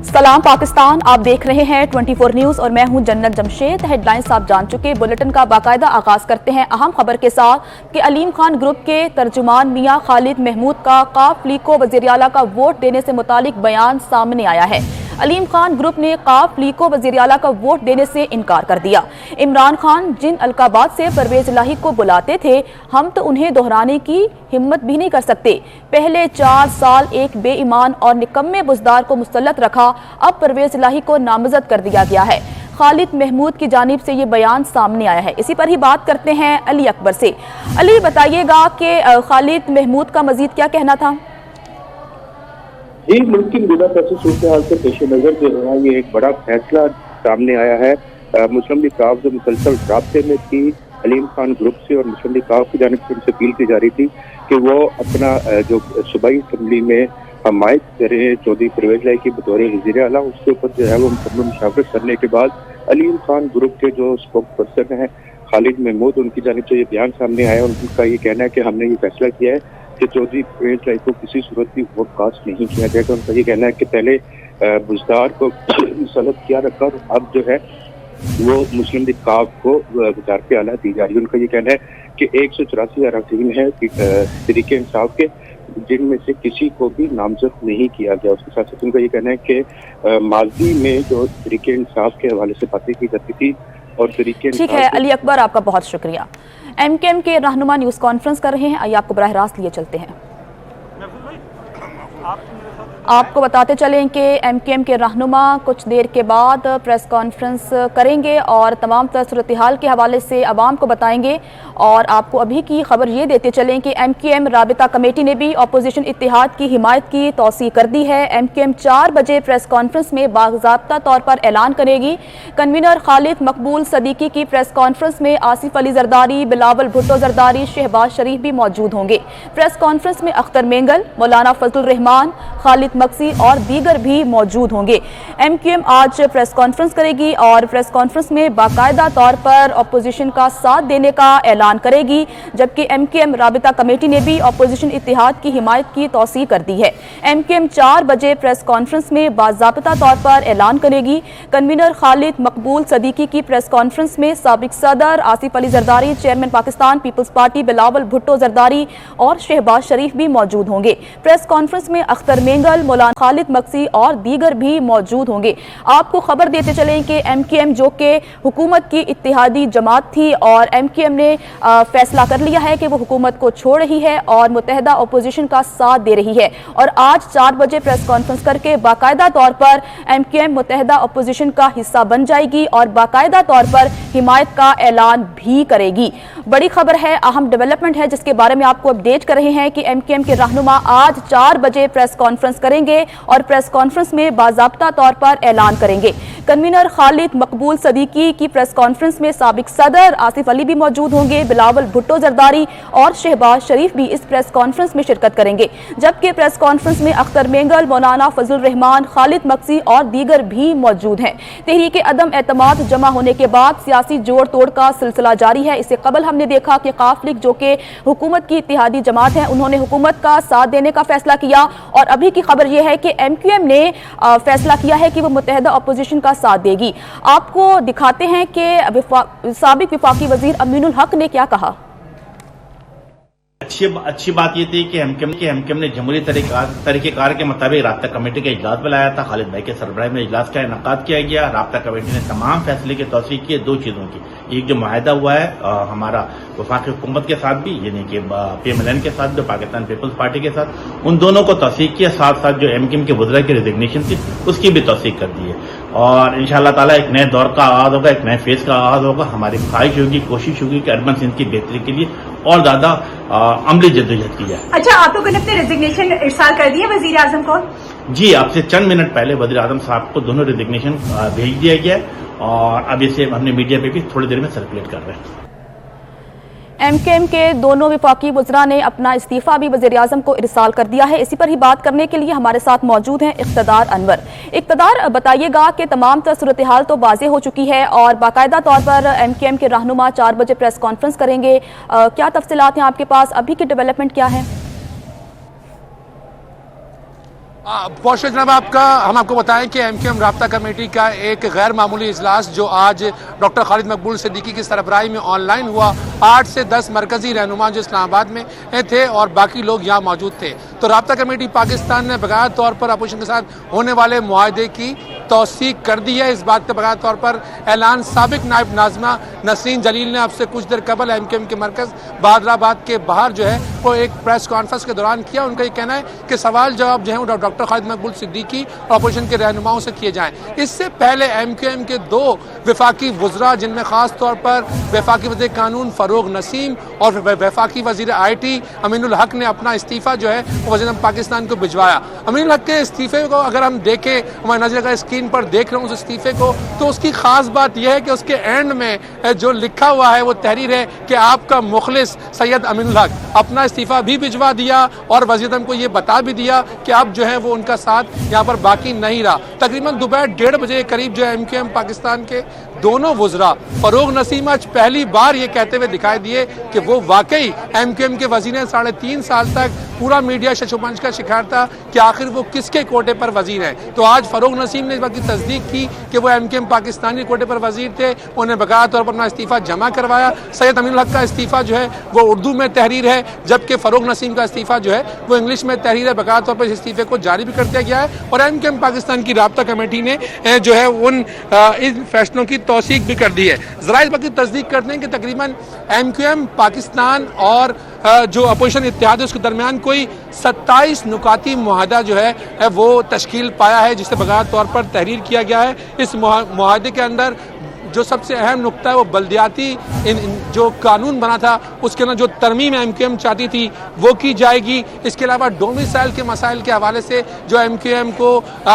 सलाम पाकिस्तान, आप देख रहे हैं 24 न्यूज़ और मैं हूं जन्नत जमशेद। हेडलाइंस आप जान चुके, बुलेटिन का बाकायदा आगाज करते हैं अहम खबर के साथ कि अलीम खान ग्रुप के तर्जुमान मियां खालिद महमूद का काफ लीग को वज़ीर आला का वोट देने से मुतालिक बयान सामने आया है। अलीम खान ग्रुप ने काफ लीग को वज़ीर आला का वोट देने से इनकार कर दिया। इमरान खान जिन अलकाबात से परवेज इलाही को बुलाते थे, हम तो उन्हें दोहराने की हिम्मत भी नहीं कर सकते। पहले 4 साल एक बेईमान और निकम्मे बुज़दार को मुसल्लत रखा, अब परवेज इलाही को नामज़द कर दिया गया है। खालिद महमूद की जानिब से ये बयान सामने आया है। इसी पर ही बात करते हैं अली अकबर से। अली, बताइएगा कि खालिद महमूद का मजीद क्या कहना था? जी, मुल्क की मौजूदा सूरत हाल से पेश नज़र जो है ये एक बड़ा फैसला सामने आया है। मुस्लिम लीग काफ जो मुसलसल राब्ते में थी अलीम खान ग्रुप से और मुस्लिम लीग काफ की जानिब से उनसे अपील की जा रही थी कि वो अपना जो सूबाई असम्बली में हमायत करें चौधरी परवेज इलाही की बतौर वज़ीर आला, उसके ऊपर जो है वो मुकम्मल मुशावरत करने के बाद अलीम खान ग्रुप के जो स्पोक्स पर्सन हैं खालिद महमूद, उनकी जानिब से ये बयान सामने आया। उनका ये कहना है कि हमने ये फैसला किया है कि चौधरी परवेज इलाही को किसी सूरत भी वोट कास्ट नहीं किया जाएगा। उनका ये कहना है कि पहले बुज़दार को मुसल्लत किया रखा और अब जो है वो मुस्लिम लीग काफ को वज़ारत आला दी जा रही है। उनका ये कहना है कि 184 अरकान है तहरीक इंसाफ के, जिनमें से किसी को भी नामजद नहीं किया गया। उसके साथ साथ उनका ये कहना है कि माजी में जो तहरीक इंसाफ के हवाले से बातें की जाती थी और तहरीक ठीक है अली अकबर, आपका बहुत शुक्रिया। MKM के रहनुमा न्यूज़ कॉन्फ्रेंस कर रहे हैं, आइए आपको बराह रास्त लिए चलते हैं। आपको बताते चलें कि MKM के रहनुमा कुछ देर के बाद प्रेस कॉन्फ्रेंस करेंगे और तमाम तर सूरत हाल के हवाले से आवाम को बताएंगे। और आपको अभी की खबर ये देते चलें कि MKM राबिता कमेटी ने भी अपोजिशन इत्तेहाद की हिमायत की तौसीह कर दी है। MKM 4 बजे प्रेस कॉन्फ्रेंस में बाज़ाब्ता तौर पर ऐलान करेगी। कन्वीनर खालिद मकबूल सदीकी की प्रेस कॉन्फ्रेंस में आसिफ अली जरदारी, बिलावल भुट्टो जरदारी, शहबाज शरीफ भी मौजूद होंगे। प्रेस कॉन्फ्रेंस में अख्तर मेंगल, मौलाना फजलुर रहमान, खालिद मक्सी और दीगर भी मौजूद होंगे। MKM आज प्रेस कॉन्फ्रेंस करेगी और प्रेस कॉन्फ्रेंस में बाकायदा तौर पर अपोजिशन का साथ देने का ऐलान करेगी, जबकि MKM राबिता कमेटी ने भी अपोजिशन इत्तेहाद की हिमायत की तौसीह कर दी है। MKM 4 बजे प्रेस कॉन्फ्रेंस में बाज़ाब्ता तौर पर ऐलान करेगी। कन्वीनर खालिद मकबूल सदीकी की प्रेस कॉन्फ्रेंस में साबिक सदर Asif Ali Zardari, chairman Pakistan peoples party Bilawal Bhutto Zardari और शहबाज शरीफ भी मौजूद होंगे। प्रेस कॉन्फ्रेंस में अख्तर मेंगल, मौलाना खालिद मक्सी और दीगर भी मौजूद होंगे। आपको खबर देते चलें कि MKM जो कि हुकूमत की इत्तेहादी जमात थी और MKM ने फैसला कर लिया है कि वो हुकूमत को छोड़ रही है और मुत्तहदा अपोजिशन का साथ दे रही है। और आज 4 बजे प्रेस कॉन्फ्रेंस करके बाकायदा तौर पर MKM मुत्तहदा अपोजिशन का हिस्सा बन जाएगी और बाकायदा तौर पर हिमायत का ऐलान भी करेगी। बड़ी खबर है, अहम डेवलपमेंट है जिसके बारे में आपको अपडेट कर रहे हैं कि MKM के रहनुमा आज 4 बजे प्रेस कॉन्फ्रेंस करेंगे और प्रेस कॉन्फ्रेंस में बाज़ाब्ता तौर पर ऐलान करेंगे। कन्वीनर खालिद मकबूल सदीकी की प्रेस कॉन्फ्रेंस में साबिक सदर आसिफ अली भी मौजूद होंगे, बिलावल भुट्टो जरदारी और शहबाज शरीफ भी इस प्रेस कॉन्फ्रेंस में शिरकत करेंगे। जबकि प्रेस कॉन्फ्रेंस में अख्तर मेंगल, मौलाना फजलुर रहमान, खालिद मक्सी और दीगर भी मौजूद हैं। तहरीक अदम एतमाद जमा होने के बाद सियासी जोड़ तोड़ का सिलसिला जारी है। इससे कबल हमने देखा कि काफ लीग जो कि हुकूमत की इत्तेहादी जमात है, उन्होंने हुकूमत का साथ देने का फैसला किया और अभी की खबर यह है कि MKM ने फैसला किया है कि वो मुत्तहदा अपोजिशन का साथ देगी। आपको दिखाते हैं कि साबिक विफाकी वजीर अमीनुल हक ने क्या कहा। अच्छी बात ये थी कि MKM ने जमहूरी तरीक़ेकार के मुताबिक राब्ता कमेटी का इजलास बुलाया था। खालिद भाई के सरबराही में इजलास का इनेकाद किया गया। राब्ता कमेटी ने तमाम फैसले की तौसीह की 2 चीज़ों की। एक जो मुआहदा हुआ है हमारा वफाकी हुकूमत के साथ भी, यानी कि PMLN के साथ, जो पाकिस्तान पीपल्स पार्टी के साथ, उन दोनों को तौसीह किया। साथ साथ जो MKM के वज़रा की रिजिग्नेशन थी उसकी भी तौसीह कर दी है। और इंशाअल्लाह ताला एक नए दौर का आगाज होगा, एक नए फेज का आगाज होगा। हमारी ख्वाहिश होगी, कोशिश होगी कि अर्बन सिंध की बेहतरी के लिए और ज्यादा अमली जद्दोजहद की जाए। अच्छा, आप लोगों ने अपने रिजिग्नेशन इरसाल कर दिया वजीर आजम को? जी, आपसे चंद मिनट पहले वजीर आजम साहब को दोनों रिजिग्नेशन भेज दिया गया है और अब इसे हमने मीडिया पे भी थोड़ी देर में सर्कुलेट कर रहे हैं। MKM के दोनों विफाकी वज़रा ने अपना इस्तीफ़ा भी वज़ीर आज़म को इरसाल कर दिया है। इसी पर ही बात करने के लिए हमारे साथ मौजूद हैं इक़्तिदार अनवर। इक़्तिदार, बताइएगा कि तमाम सूरत हाल तो वाज़ेह हो चुकी है और बाकायदा तौर पर MKM के रहनुमा 4 बजे प्रेस कॉन्फ्रेंस करेंगे। क्या तफसीलात हैं आपके पास, अभी की डेवलपमेंट क्या है? बहुत शुक्रिया जनाब आपका। हम आपको बताएं कि MQM राब्ता कमेटी का एक गैर मामूली इजलास जो आज डॉक्टर खालिद मकबूल सिद्दीकी की सरबराही में ऑनलाइन हुआ, 8 से 10 मरकजी रहनुमा जो इस्लामाबाद में थे और बाकी लोग यहाँ मौजूद थे। तो राब्ता कमेटी पाकिस्तान ने बकायदा तौर पर अपोजिशन के साथ होने वाले मुआहदे की तौसीक कर दी है। इस बात का बकायदा तौर पर ऐलान साबिक नायब नाज़िमा नसरीन जलील ने अब से कुछ देर कबल MQM के मरकज़ बहादुराबाद के बाहर जो है वो एक प्रेस कॉन्फ्रेंस के दौरान किया। उनका ये कहना है कि सवाल जवाब जो है वो डॉक्टर खालिद मकबूल सिद्दीकी और अपोजिशन के रहनुमाओं से किए जाएँ। इससे पहले MQM के 2 वफाकी वज़रा, जिनमें ख़ास तौर पर वफाकी वज़ीर कानून फ़ारूक नसीम और वफाकी वज़ीर IT अमीनुल हक ने अपना इस्तीफ़ा जो है वो वज़ीर पाकिस्तान को भिजवाया। अमीनुल हक के इस्तीफ़े को अगर हम देखें, हमारे नज़र का स्क्रीन पर देख रहे हूँ उस इस्तीफ़े को, तो उसकी ख़ास बात यह है कि उसके एंड में जो लिखा हुआ है वो तहरीर है कि आपका मुखलिस सैयद अमीनुल हक अपना इस्तीफ़ा भी भिजवा दिया और वज़ीर आज़म को ये बता भी दिया कि अब जो है वो उनका साथ यहाँ पर बाकी नहीं रहा। तकरीबन दोपहर 1:30 बजे के करीब जो है MQM पाकिस्तान के दोनों वज़रा फ़ारूक नसीम आज पहली बार ये कहते हुए दिखाई दिए कि वो वाकई MQM के वज़ीर हैं। 3.5 साल तक पूरा मीडिया शशोपंच का शिकार था कि आखिर वो किसके कोटे पर वज़ीर हैं। तो आज फ़ारूक नसीम ने इस बात की तस्दीक की कि वो MQM पाकिस्तान के कोटे पर वज़ीर थे। उन्हें बकाया तौर पर अपना इस्तीफ़ा जमा करवाया। सैयद अमीनुल हक का इस्तीफ़ा जो है वो उर्दू में तहरीर है, जबकि फ़ारूक नसीम का इस्तीफ़ा जो है वो इंग्लिश में तहरीर है। बकाया तौर पर इस इस्तीफ़े को जारी भी कर दिया गया है और MQM पाकिस्तान की राब्ता कमेटी ने जो है उन इन फैसलों की तौसीक भी कर दी है। ज़रा इस बात की तस्दीक करते हैं कि तकरीबन MQM पाकिस्तान और जो अपोजिशन इत्तेहाद है उसके दरमियान कोई 27 नुकाती मुआहदा जो है वो तश्कील पाया है, जिसे बकाया तौर पर तहरीर किया गया है। इस मुआहदे के अंदर जो सबसे अहम नुक्ता है वो बल्दियाती जो कानून बना था उसके अंदर जो तरमीम MQM चाहती थी वो की जाएगी। इसके अलावा डोमिसाइल के मसाइल के हवाले से जो MQM को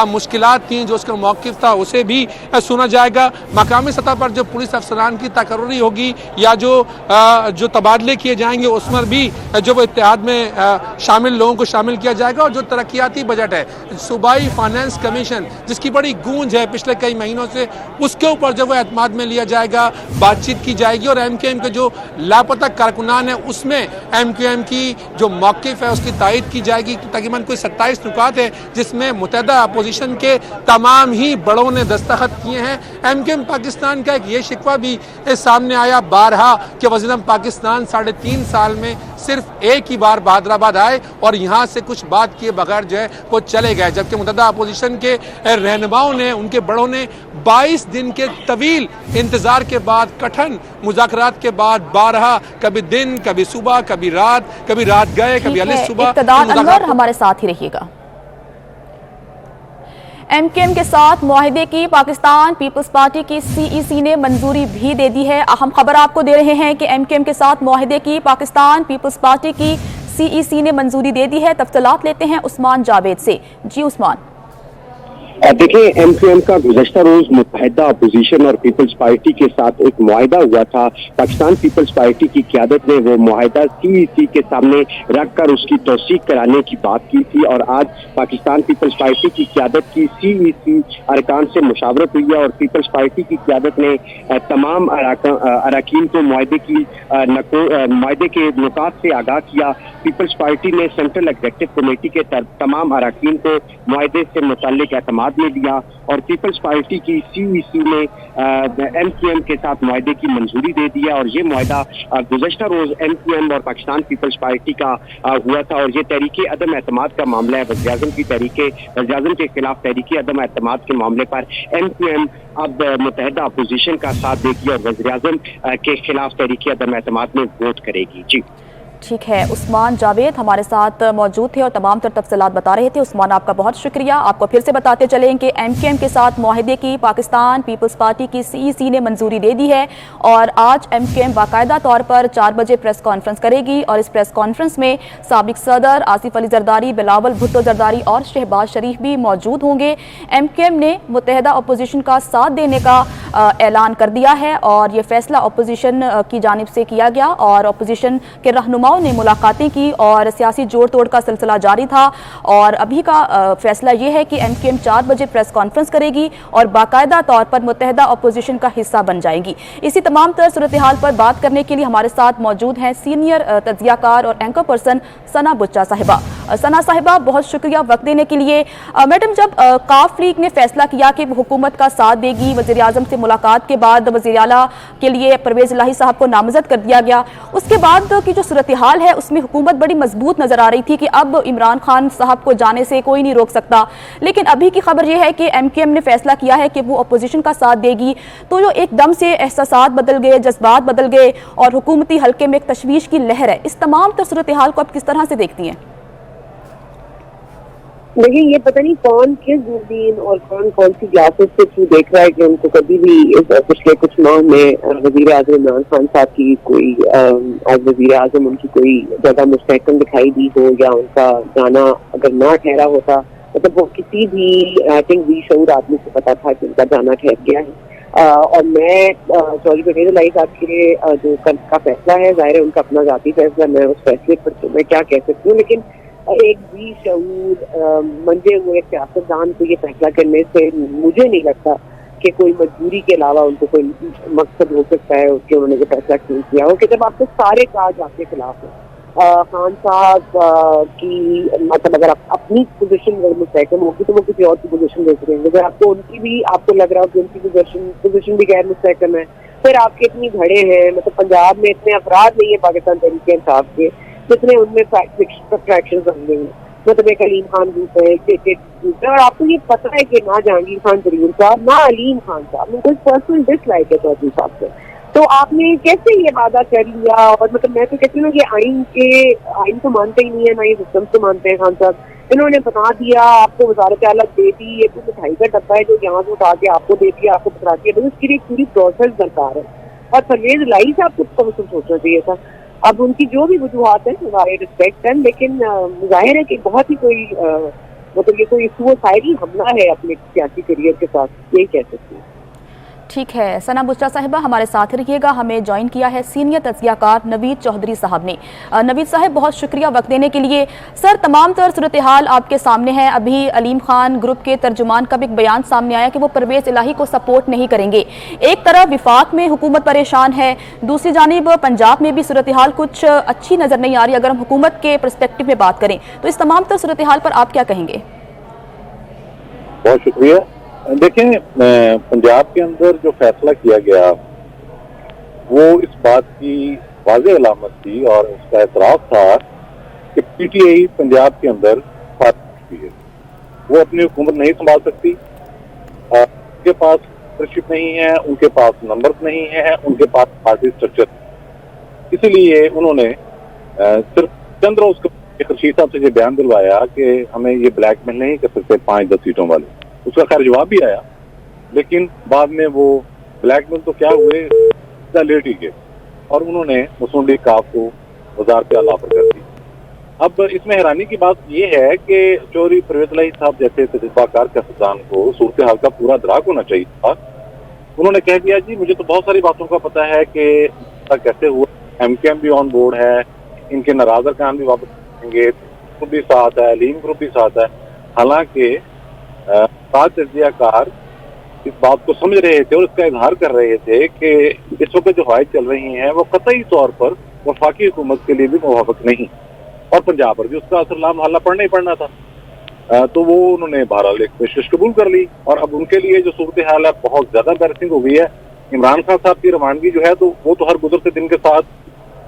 मुश्किलात थी, जो उसका मौक़िफ़ था, उसे भी सुना जाएगा। मकामी सतह पर जो पुलिस अफसरान की तकर्री होगी या जो तबादले किए जाएंगे उसमें भी जो वो इत्तेहाद में शामिल लोगों को शामिल किया जाएगा। और जो तरक्याती बजट है, सूबाई फाइनेंस कमीशन जिसकी बड़ी गूंज है पिछले कई महीनों से, उसके ऊपर जो वो एतमाद में लिया जाएगा, बातचीत की जाएगी। और MQM के जो लापता कारकुनान है उसमें MQM की जो मौक़िफ़ है उसकी तायद की जाएगी। तकरीबन कोई 27 नुकात है जिसमें मुत्तहिदा अपोजिशन के तमाम ही बड़ों ने दस्तखत किए हैं। MQM पाकिस्तान का एक ये शिकवा भी सामने आया बारहा कि वज़ीर पाकिस्तान 3.5 साल में सिर्फ एक ही बार बहादुराबाद आए और यहाँ से कुछ बात किए बगैर जो है वो चले गए, जबकि मुत्तहिदा अपोजिशन के रहनुमाओं ने, उनके बड़ों ने 22 दिन के तवील इंतजार के बाद, कठिन मुज़ाकरात के बाद बारहा, कभी दिन, कभी सुबह, कभी रात गए, कभी अली सुबह। इक़्तिदार अनवर हमारे साथ ही रहिएगा। MQM के साथ मुआहदे की पाकिस्तान पीपल्स पार्टी की CEC ने मंजूरी भी दे दी है। अहम खबर आपको दे रहे हैं कि MQM के साथ मुआहदे की पाकिस्तान पीपल्स पार्टी की CEC ने मंजूरी दे दी है। तफसीलात लेते हैं उस्मान जावेद से। जी उस्मान। देखिए, MQM का गुज़श्ता रोज मुत्तहिदा अपोजिशन और पीपल्स पार्टी के साथ एक मुआहदा हुआ था। पाकिस्तान पीपल्स पार्टी की क़यादत ने वो मुआहदा CEC के सामने रखकर उसकी तौसीक कराने की बात की थी और आज पाकिस्तान पीपल्स पार्टी की क़यादत की CEC अरकान से मुशावरत हुई है और पीपल्स पार्टी की क़यादत ने तमाम अरकान को मुआहदे के नुकात से आगाह किया। पीपल्स पार्टी ने सेंट्रल एग्जीक्यूटिव कमेटी के तमाम अरकान को मुआहदे से मुताल्लिक एतमाद में लिया और पीपल्स पार्टी की CEC ने MQM के साथ मुआहदे की मंजूरी दे दी है। और ये मुआहदा गुज़श्ता रोज MQM और पाकिस्तान पीपल्स पार्टी का हुआ था और ये तहरीके अदम एतमाद का मामला है। वज़ीर-ए-आज़म के खिलाफ तहरीके अदम एतमाद के मामले पर MQM अब मुत्तहिदा अपोजिशन का साथ देगी और वज़ीर-ए-आज़म के खिलाफ तहरीके अदम एतमाद में वोट करेगी। जी ठीक है, उस्मान जावेद हमारे साथ मौजूद थे और तमाम तर तफसीलात बता रहे थे। उस्मान, आपका बहुत शुक्रिया। आपको फिर से बताते चलें कि MQM के साथ मुआहदे की पाकिस्तान पीपल्स पार्टी की CEC ने मंजूरी दे दी है और आज MQM बाकायदा तौर पर 4 बजे प्रेस कॉन्फ्रेंस करेगी और इस प्रेस कॉन्फ्रेंस में साबिक सदर आसिफ अली जरदारी, बिलावल भुट्टो जरदारी और शहबाज शरीफ भी मौजूद होंगे। MQM ने मुत्तहिदा अपोजिशन का साथ देने का ऐलान कर दिया है और ये फैसला अपोजिशन की जानिब से किया गया और अपोजिशन के रहनुमाओं ने मुलाकातें की और सियासी जोड़ तोड़ का सिलसिला जारी था और अभी का फैसला ये है कि MQM 4 बजे प्रेस कॉन्फ्रेंस करेगी और बाकायदा तौर पर मुत्तहिदा अपोजिशन का हिस्सा बन जाएगी। इसी तमाम तर सूरत हाल पर बात करने के लिए हमारे साथ मौजूद हैं सीनियर तज्ज़ियाकार और एंकर पर्सन सना बुच्चा साहिबा। सना साहिबा, बहुत शुक्रिया वक्त देने के लिए। मैडम, जब काफ लीग ने फैसला किया कि वो हुकूमत का साथ देगी, वज़ीर आज़म से मुलाकात के बाद वज़ीर आला के लिए परवेज़ इलाही साहब को नामज़द कर दिया गया, उसके बाद की जो सूरत हाल है उसमें हुकूमत बड़ी मजबूत नज़र आ रही थी कि अब इमरान खान साहब को जाने से कोई नहीं रोक सकता। लेकिन अभी की खबर यह है कि MKM ने फैसला किया है कि वो अपोजिशन का साथ देगी, तो जो एकदम से एहसासात बदल गए, जज्बात बदल गए और हुकूमती हल्के में एक तशवीश की लहर है, इस तमाम सूरत हाल को आप किस तरह से देखती हैं? देखिए, ये पता नहीं कौन किस दूरबीन और कौन कौन सी ग्लासेस से थ्रू देख रहा है कि उनको कभी भी पिछले कुछ माह में वजीर आजम इमरान खान साहब की कोई आज वजीर आजम उनकी कोई जगह मुस्तहकम दिखाई दी हो या उनका जाना अगर ना ठहरा होता, मतलब वो किसी भी आई थिंक बेशऊर आदमी को पता था कि उनका जाना ठहर गया है। और मैं चौधरी परवेज़ इलाही साहब के जो कल का फैसला है, जाहिर है उनका अपना ज़ाती फैसला, मैं उस फैसले पर तो मैं क्या कह सकती हूँ, लेकिन एक भी शऊर मंजे हुए सियासतदान को ये फैसला करने से मुझे नहीं लगता कि कोई मजबूरी के अलावा उनको कोई मकसद हो सकता है उसके उन्होंने जो फैसला क्यों किया हो कि जब आपके सारे काज आपके खिलाफ है। खान साहब की मतलब अगर आप अपनी पोजीशन मुस्तहकम होगी तो वो किसी और की पोजीशन देख रहे हैं, अगर आपको उनकी भी आपको लग रहा हो कि उनकी पोजीशन भी गैर मुस्तहकम है, फिर आपके इतनी धड़े हैं, मतलब पंजाब में इतने अफराद नहीं है पाकिस्तान तहरीक इंसाफ के जितने उनमें फ्रैक्शन होंगे, मतलब एक अलीम खान ग्रुप है, ग्रुप है, और आपको ये पता है कि ना जहांगीर खान जरीर साहब ना अलीम खान साहब में कोई पर्सनल डिसलाइक है चौधरी साहब से, तो आपने कैसे ये वादा कर लिया? और मतलब मैं तो कहती हूँ कि आइन तो मानते ही नहीं है, ना ये सिस्टम तो मानते हैं खान साहब। इन्होंने बता दिया, आपको वजारत आला दे दी, ये तो मिठाई का डब्बा है जो यहाँ से उठा के आपको दे दिया, आपको बता दिया, तो उसके लिए पूरी प्रोसेस दरकार है। और परवेज़ इलाही साहब को सोचना चाहिए था। अब उनकी जो भी वजूहात है हमारे रिस्पेक्ट है, लेकिन जाहिर है कि बहुत ही कोई मतलब ये कोई सुसाइडी हमला है अपने सियासी करियर के साथ, यही कह सकती हूँ। ठीक है, सना बुशरा साहिबा हमारे साथ रहिएगा। हमें ज्वाइन किया है सीनियर तज्जियाकार नवीद चौधरी साहब ने। नवीद साहब, बहुत शुक्रिया वक्त देने के लिए। सर, तमाम तर सूरत हाल आपके सामने है। अभी अलीम खान ग्रुप के तर्जुमान का भी एक बयान सामने आया कि वो परवेज़ इलाही को सपोर्ट नहीं करेंगे। एक तरफ विफाक में हुकूमत परेशान है, दूसरी जानिब पंजाब में भी सूरत हाल कुछ अच्छी नज़र नहीं आ रही। अगर हम हुकूमत के पर्सपेक्टिव में बात करें तो इस तमाम तर सूरत हाल पर आप क्या कहेंगे? बहुत शुक्रिया। देखें, पंजाब के अंदर जो फैसला किया गया वो इस बात की वाज़ेह अलामत थी और उसका एतराफ़ था कि PTI पंजाब के अंदर पार्टी है, वो अपनी हुकूमत नहीं संभाल सकती, उनके पास लीडरशिप नहीं है, उनके पास नंबर्स नहीं है, उनके पास पार्टी स्ट्रक्चर, इसलिए उन्होंने सिर्फ चंद रोज खर्शीद साहब से ये बयान दिलवाया कि हमें ये ब्लैकमेल नहीं कर सकते 5-10 सीटों वाले। उसका खैर जवाब भी आया, लेकिन बाद में वो ब्लैकमेल तो क्या हुए लेट ही गए और उन्होंने मुस्लिम लीग काफ को वज़ारत आला पर कर दी। अब इसमें हैरानी की बात यह है कि चौधरी परवेज़ इलाही साहब जैसे तजुर्बाकार सियासतदान को सूरत हाल का पूरा इदराक होना चाहिए था। उन्होंने कह दिया जी मुझे तो बहुत सारी बातों का पता है कि कैसे हुआ, MKM भी ऑन बोर्ड है, इनके नाराज अरकान भी वापस आएंगे, ग्रुप भी साथ है, अलीम ग्रुप भी साथ है। हालांकि तज्जियाकार इस बात को समझ रहे थे और इसका इजहार कर रहे थे कि इस वक्त जो हवाएं चल रही हैं वो कतई तौर पर वफाकी हुकूमत के लिए भी मुवाफिक नहीं, और पंजाब पर भी उसका असर लामहल्ला पड़ना ही पड़ना था। तो वो उन्होंने बहरहाल एक पेशकश कबूल कर ली और अब उनके लिए जो सूरत हाल है बहुत ज्यादा एम्बैरेसिंग हो गई है। इमरान खान साहब की रवानगी जो है तो वो तो हर गुजरते दिन के साथ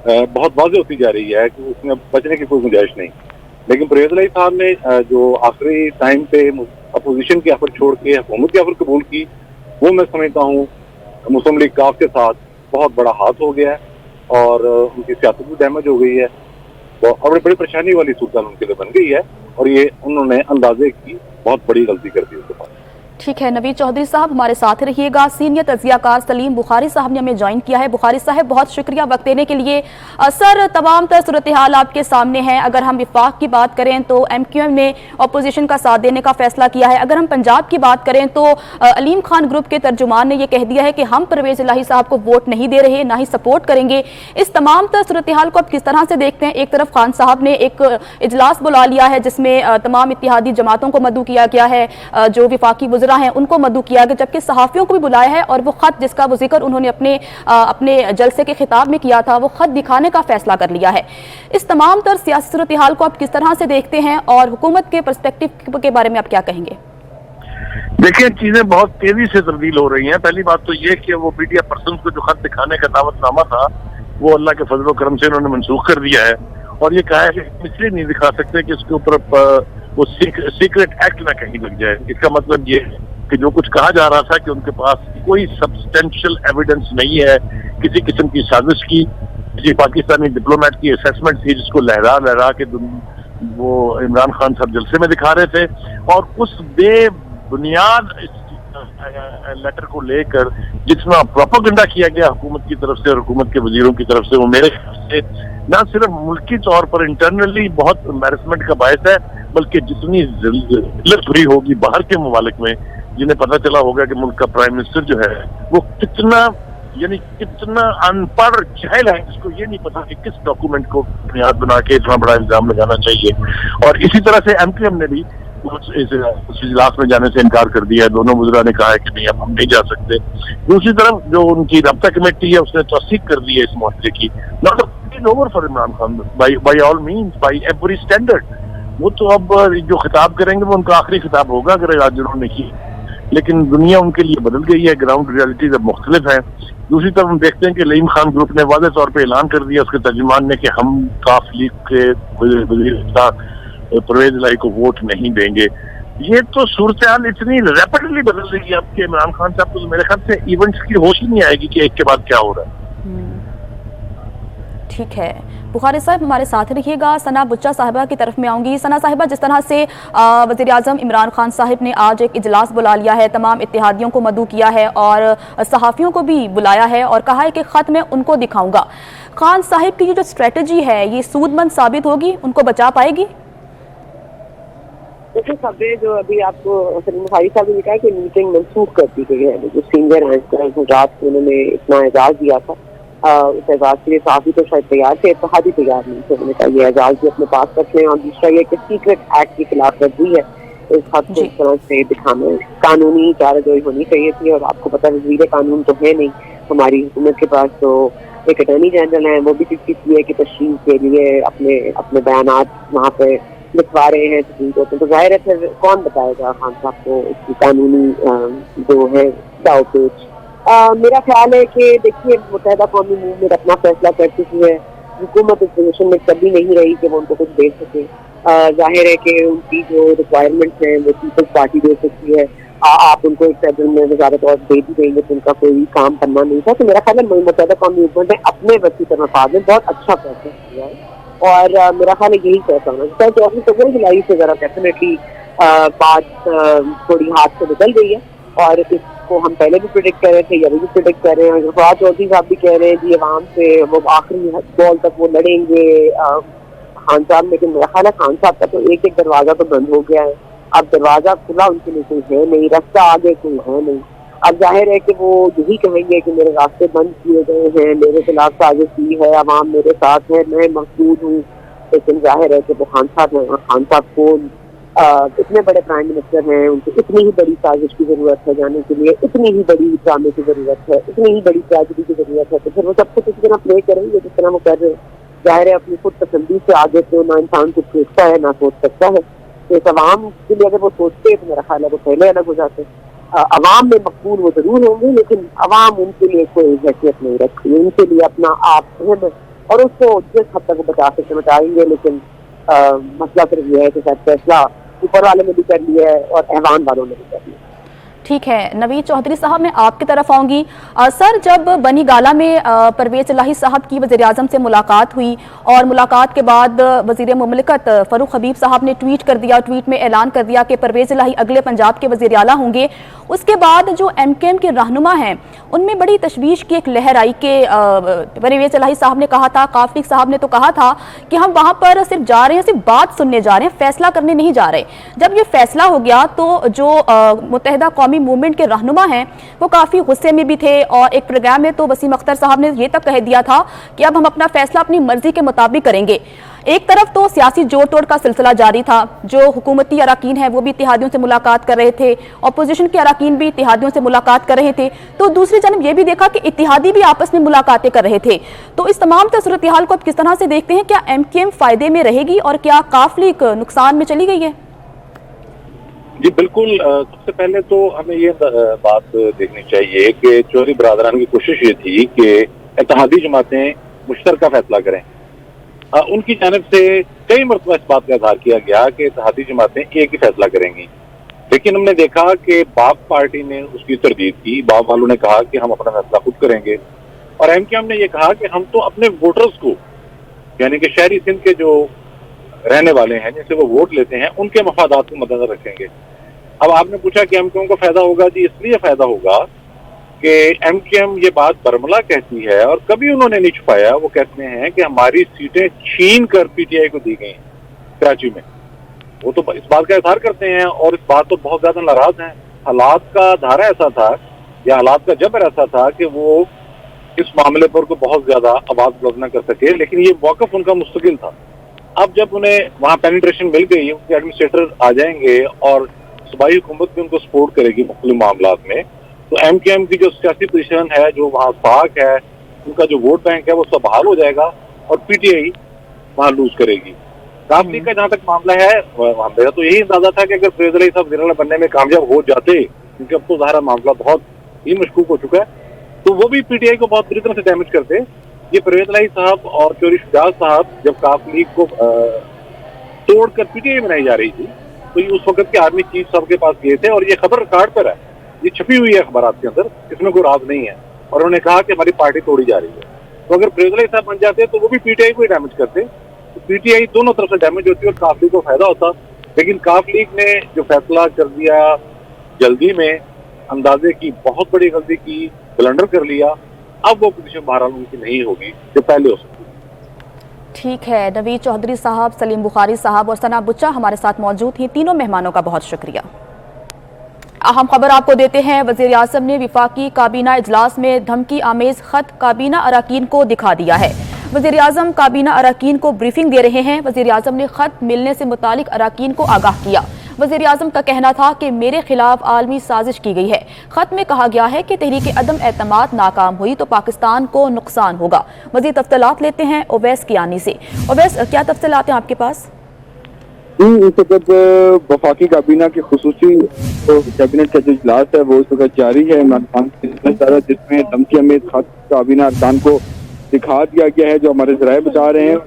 बहुत वाज़ेह होती जा रही है कि उसमें बचने की कोई गुंजाइश नहीं। लेकिन परवेज़ इलाही साहब ने जो आखिरी टाइम पे अपोजिशन की ऑफर छोड़ के हुकूमत की ऑफर कबूल की, वो मैं समझता हूँ मुस्लिम लीग काफ के साथ बहुत बड़ा हाथ हो गया है और उनकी सियासत भी डैमेज हो गई है, तो और बड़ी परेशानी वाली सूरत उनके लिए बन गई है और ये उन्होंने अंदाजे की बहुत बड़ी गलती कर दी उसके बाद। ठीक है, नवीद चौधरी साहब हमारे साथ रहिएगा। सीनियर तज्जियाकार सलीम बुखारी साहब ने हमें ज्वाइन किया है। बुखारी साहब, बहुत शुक्रिया वक्त देने के लिए। सर, तमाम तर सूरत हाल आपके सामने है। अगर हम विफाक की बात करें तो MQM ने अपोजिशन का साथ देने का फैसला किया है। अगर हम पंजाब की बात करें तो अलीम खान ग्रुप के तर्जुमान ने यह कह दिया है कि हम परवेज़ इलाही साहब को वोट नहीं दे रहे, ना ही सपोर्ट करेंगे। इस तमाम तर सूरत हाल को आप किस तरह से देखते हैं? एक तरफ खान साहब ने एक इजलास बुला लिया है जिसमें तमाम इत्तेहादी जमातों को मदऊ किया गया है, जो विफाकी वज़ीर वज़रा हैं उनको मदऊ किया गया, जबकि सहाफ़ियों को भी बुलाया है और वो ख़त जिसका वो जिक्र उन्होंने अपने जलसे के खिताब में किया था, वो ख़त दिखाने का फ़ैसला कर लिया है। इस तमाम तर सियासी सूरत हाल को आप किस तरह से देखते हैं और हुकूमत के पर्सपेक्टिव के बारे में आप क्या कहेंगे? देखिए, चीजें बहुत तेजी से तब्दील हो रही हैं। पहली बात तो ये कि वो मीडिया पर्सन को जो खत दिखाने का दावतनामा था वो अल्लाह के फजल करम से उन्होंने मनसूख कर दिया है और ये कहा है कि इसलिए नहीं दिखा सकते कि इसके ऊपर वो सीक्रेट एक्ट ना कहीं लग जाए। इसका मतलब ये है कि जो कुछ कहा जा रहा था कि उनके पास कोई सब्सटेंशियल एविडेंस नहीं है किसी किस्म की साजिश की, किसी पाकिस्तानी डिप्लोमेट की असेसमेंट थी जिसको लहरा लहरा के वो इमरान खान साहब जलसे में दिखा रहे थे, और उस बेबुनियाद लेटर को लेकर जितना प्रोपेगेंडा किया गया हुकूमत की तरफ से और हुकूमत के वजीरों की तरफ से, वो मेरे ख्याल से न सिर्फ मुल्की तौर पर इंटरनली बहुत एम्बैरसमेंट का बायस है, बल्कि जितनी जिल्लत हुई होगी बाहर के ममालिक में, जिन्हें पता चला होगा कि मुल्क का प्राइम मिनिस्टर जो है वो कितना अनपढ़ जहल है, जिसको ये नहीं पता कि किस डॉक्यूमेंट को बुनियाद बना के इतना बड़ा इल्जाम लगाना चाहिए। और इसी तरह से एमक्यूएम ने भी उस इजलास में जाने से इनकार कर दिया है। दोनों वज़रा ने कहा है कि नहीं, अब हम नहीं जा सकते। दूसरी तरफ जो उनकी रब्ता कमेटी है उसने तौसीक कर दी है इस मामले की। Not over for Imran Khan by all means, by every standard. वो तो अब जो खिताब करेंगे वो उनका आखिरी खिताब होगा अगर आज उन्होंने की, लेकिन दुनिया उनके लिए बदल गई है, ग्राउंड रियलिटीज अब मुख्तलिफ है। दूसरी तरफ हम देखते हैं कि अलीम खान ग्रुप ने वाज़ेह तौर पर ऐलान कर दिया उसके तर्जुमान ने कि हम काफ लीग के वज़ीर परवेज इलाही को वोट नहीं देंगे। ये तो सूरत हाल इतनी रैपिडली बदल रही है अब कि इमरान खान साहब को मेरे ख्याल से इवेंट्स की होश ही नहीं आएगी कि एक के बाद क्या हो रहा है। ठीक है, बुखारी साहब हमारे साथ रहिएगा। सना बुच्चा साहिबा की तरफ में आऊंगी। सना साहिबा, जिस तरह से वज़ीर आज़म इमरान खान साहिब ने आज एक इजलास बुला लिया है, तमाम इत्तेहादियों को मदऊ किया है और सहाफ़ियों को भी बुलाया है और कहा है कि ख़त में उनको दिखाऊंगा, खान साहिब की जो स्ट्रेटजी है ये सूदमंद साबित होगी, उनको बचा पाएगी? देखिए, खबरें जो अभी आपको बुखारी साहब ने कहा कि मीटिंग मनसूख कर दी गई है। जो सीनियर एंकर रात को उन्होंने इतना एजाज दिया था, उस एजाज के लिए काफी तो शायद तैयार थे, इत्तेहादी तैयार नहीं थे। उन्होंने कहा ये एजाज भी अपने पास रख लें। और दूसरा ये कि सीक्रेट एक्ट की खिलाफ वर्जी है, इस हद को इस तरह से दिखाना कानूनी कार्रवाई होनी चाहिए थी। और आपको पता है वज़ीर कानून तो है नहीं हमारी हुकूमत के पास, तो एक अटॉर्नी जनरल है, वो भी किसी की तशरीह के लिए अपने बयानात वहाँ पे लिखवा रहे हैं सुप्रीम कोर्ट में। तो जाहिर है फिर कौन बताएगा खान साहब को इसकी कानूनी जो है दाव पेच। मेरा ख्याल है कि देखिए, मुत्तहिदा कौमी मूवमेंट अपना फैसला कर चुकी है। हुकूमत इस पोजीशन में कभी नहीं रही कि वो उनको कुछ दे सके। जाहिर है कि उनकी जो रिक्वायरमेंट्स हैं वो पीपल्स पार्टी दे सकती है। आप उनको एक फेडरल में वजारत और दे भी देंगे तो उनका कोई काम करना नहीं था। तो मेरा ख्याल है मुत्तहिदा कौमी मूवमेंट ने अपने वसी मफाद में बहुत अच्छा फैसला किया है और मेरा ख्याल है यही कहता हूँ। 14 जुलाई से जरा डेफिनेटली बात थोड़ी हाथ से निकल गई है और इसको हम पहले भी प्रेडिक्ट कर रहे थे, अभी भी प्रेडिक्ट कर रहे हैं। फवाद चौधरी साहब भी कह रहे हैं जी अवाम से वो आखिरी बॉल तक वो लड़ेंगे खान साहब। लेकिन मेरा ख्याल है खान साहब का तो एक दरवाजा तो बंद हो गया है, अब दरवाजा खुला उनके लिए कोई है नहीं, रास्ता आगे कोई है नहीं। अब जाहिर है कि वो यही कहेंगे कि मेरे रास्ते बंद किए गए हैं, मेरे खिलाफ साजिश की है, अवाम मेरे साथ है, मैं मकसूद हूँ। लेकिन जाहिर है कि वो खान साहब हैं, खान साहब को इतने बड़े प्राइम मिनिस्टर हैं, उनको इतनी ही बड़ी साजिश की जरूरत है जाने के लिए, इतनी ही बड़ी ड्रामे की जरूरत है, इतनी ही बड़ी ट्रेजेडी की जरूरत है। तो फिर वो सब कुछ इस तरह प्ले करेंगे जिस तरह वो कर रहे हैं। जाहिर है अपनी खुद पसंदी से आगे तो ना इंसान कुछ सोचता है ना सोच सकता है। तो इस अवाम के लिए अगर वो सोचते हैं तो मेरा ख्याल है वो पहले अलग हो जाते हैं। अवाम में मकबूल वो जरूर होंगे लेकिन अवाम उनके लिए कोई हैसियत नहीं रखती, उनके लिए अपना आप अहम और उसको जिस हद तक वो बचा सकते बचाएंगे। लेकिन मसला सिर्फ ये है कि शायद फैसला ऊपर वाले ने भी कर लिया है और ऐवान वालों ने भी कर लिया। ठीक है, नवीद चौधरी साहब मैं आपकी तरफ आऊँगी। सर, जब बनी गाला में परवेज इलाही साहब की वज़ीर आज़म से मुलाकात हुई और मुलाकात के बाद वज़ीर मुमलिकत फ़ारूक हबीब साहब ने ट्वीट कर दिया, ट्वीट में ऐलान कर दिया कि परवेज इलाही अगले पंजाब के वज़ीर आला होंगे। उसके बाद जो MKM के रहनुमा हैं उनमें बड़ी तशवीश की एक लहर आई कि परवेज इलाही साहब ने कहा था, काफिक साहब ने तो कहा था कि हम वहाँ पर सिर्फ जा रहे हैं, सिर्फ बात सुनने जा रहे हैं, फैसला करने नहीं जा रहे। जब ये फैसला हो गया तो जो मुत्तहिदा कौमी मूवमेंट के रहनुमा हैं वो काफ़ी गुस्से में भी थे और एक प्रोग्राम में तो वसीम अख्तर साहब ने ये तक कह दिया था कि अब हम अपना फैसला अपनी मर्जी के मुताबिक करेंगे। एक तरफ तो सियासी जोड़ तोड़ का सिलसिला जारी था, जो हुकूमती अराकीन हैं वो भी इत्तेहादियों से मुलाकात कर रहे थे, अपोजिशन के अराकीन भी इत्तेहादियों से मुलाकात कर रहे थे, तो दूसरी जानब ये भी देखा कि इत्तेहादी भी आपस में मुलाकातें कर रहे थे। तो इस तमाम सूरत हाल को आप किस तरह से देखते हैं? क्या MKM फायदे में रहेगी और क्या काफ लीग नुकसान में चली गई है? जी बिल्कुल, सबसे पहले तो हमें ये बात देखनी चाहिए कि चौधरी बरादरान की कोशिश ये थी कि इत्तेहादी जमातें मुश्तरका फैसला करें। उनकी जानिब से कई मरतबा इस बात का इजहार किया गया कि इत्तेहादी जमातें एक ही फैसला करेंगी, लेकिन हमने देखा कि बाप पार्टी ने उसकी तरदीद की। बाप वालों ने कहा कि हम अपना फैसला खुद करेंगे, और MKM ने ये कहा कि हम तो अपने वोटर्स को, यानी कि शहरी सिंध के जो रहने वाले हैं जिनसे वो वोट लेते हैं, उनके मफादात को मद्देनजर रखेंगे। अब आपने पूछा कि MKM को फायदा होगा। जी इसलिए फायदा होगा कि MKM ये बात बरमला कहती है और कभी उन्होंने नहीं छुपाया। वो कहते हैं कि हमारी सीटें छीन कर PTI को दी गई कराची में। वो तो इस बात का इजहार करते हैं और इस बात तो बहुत ज्यादा नाराज हैं। हालात का धारा ऐसा था या हालात का जबर ऐसा था कि वो इस मामले पर को बहुत ज्यादा आवाज बुलंद न कर सके, लेकिन ये मौकफ उनका मुस्तकिल था। अब जब उन्हें वहाँ पेनिट्रेशन मिल गई, उनके एडमिनिस्ट्रेटर आ जाएंगे और सूबाई हुकूमत भी उनको सपोर्ट करेगी मुख्तलिफ मामलात में, तो MKM की जो सियासी पोजीशन है, जो वहाँ साख है, उनका जो वोट बैंक है, वो सब बहाल हो जाएगा और PTI वहाँ लूज करेगी। काफ लीग का जहाँ तक मामला है, मेरा तो यही अंदाजा था कि अगर फैज अली साहब वज़ीर आला बनने में कामयाब हो जाते, क्योंकि अब तो ज़ाहिर मामला बहुत ही मशकूक हो चुका है, तो वो भी PTI को बहुत बुरी तरह से डैमेज करते। ये परवेज इलाही साहब और चौधरी शुजात साहब जब काफ लीग को तोड़कर PTI बनाई जा रही थी, तो ये उस वक्त के आर्मी चीफ साहब के पास गए थे और ये खबर रिकॉर्ड पर है, ये छपी हुई है अखबारात के अंदर, इसमें कोई राज नहीं है। और उन्होंने कहा कि हमारी पार्टी तोड़ी जा रही है। तो अगर परवेज इलाही साहब बन जाते तो वो भी PTI को ही डैमेज करते। तो PTI दोनों तरफ से डैमेज होती और काफ लीग को फायदा होता। लेकिन काफ लीग ने जो फैसला कर दिया जल्दी में, अंदाजे की बहुत बड़ी गलती की, ब्लंडर कर लिया। अब वो पोजीशन बहरहाल उनकी नहीं होगी जो पहले हो सकती। ठीक है, नवीद चौधरी साहब, सलीम बुखारी साहब और सना बुच्चा हमारे साथ मौजूद हैं। तीनों मेहमानों का बहुत शुक्रिया। अहम खबर आपको देते हैं, वज़ीर आज़म ने विफाकी काबीना इजलास में धमकी आमेज खत काबीना अराकीन को दिखा दिया है। वज़ीर आज़म काबीना अराकीन को ब्रीफिंग दे रहे हैं। वज़ीर आज़म ने खत मिलने से मुतालिक अराकीन को आगाह किया। वज़ीर आज़म का कहना था कि मेरे खिलाफ आलमी साजिश की गई है। खत में कहा गया है कि तहरीक अदम एतमाद नाकाम हुई तो पाकिस्तान को नुकसान होगा। मज़ीद तफसीलात लेते हैं ओवैस कियानी से। ओवैस, क्या तफसीलात हैं आपके पास? इस वक्त वफाकी काबीना की खुसूसी कैबिनेट का जो इजलास है वो इस वक्त जारी है। इमरान खान जिसमें धमकी अमेज खत काबीना अरकान को दिखा दिया गया है, जो हमारे ज़राए बता रहे हैं,